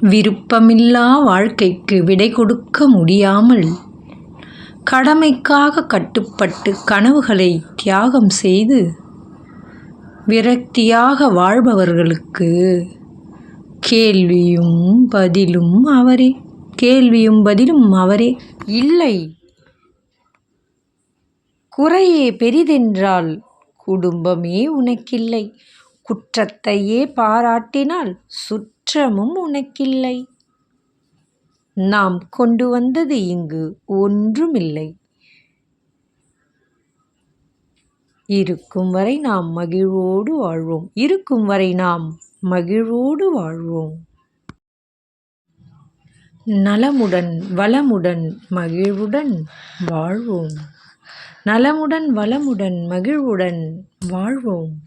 விருப்பமில்லா வாழ்க்கைக்கு விடை கொடுக்க முடியாமல் கடமைக்காக கட்டுப்பட்டு கனவுகளை தியாகம் செய்து விரக்தியாக வாழ்பவர்களுக்கு கேள்வியும் பதிலும் அவரே. இல்லை, குறையே பெரிதென்றால் குடும்பமே உனக்கில்லை. குற்றத்தையே பாராட்டினால் சுற்றமும் உனக்கில்லை. நாம் கொண்டு வந்தது இங்கு ஒன்றுமில்லை. இருக்கும் வரை நாம் மகிழ்வோடு வாழ்வோம். நலமுடன் வளமுடன் மகிழ்வுடன் வாழ்வோம்.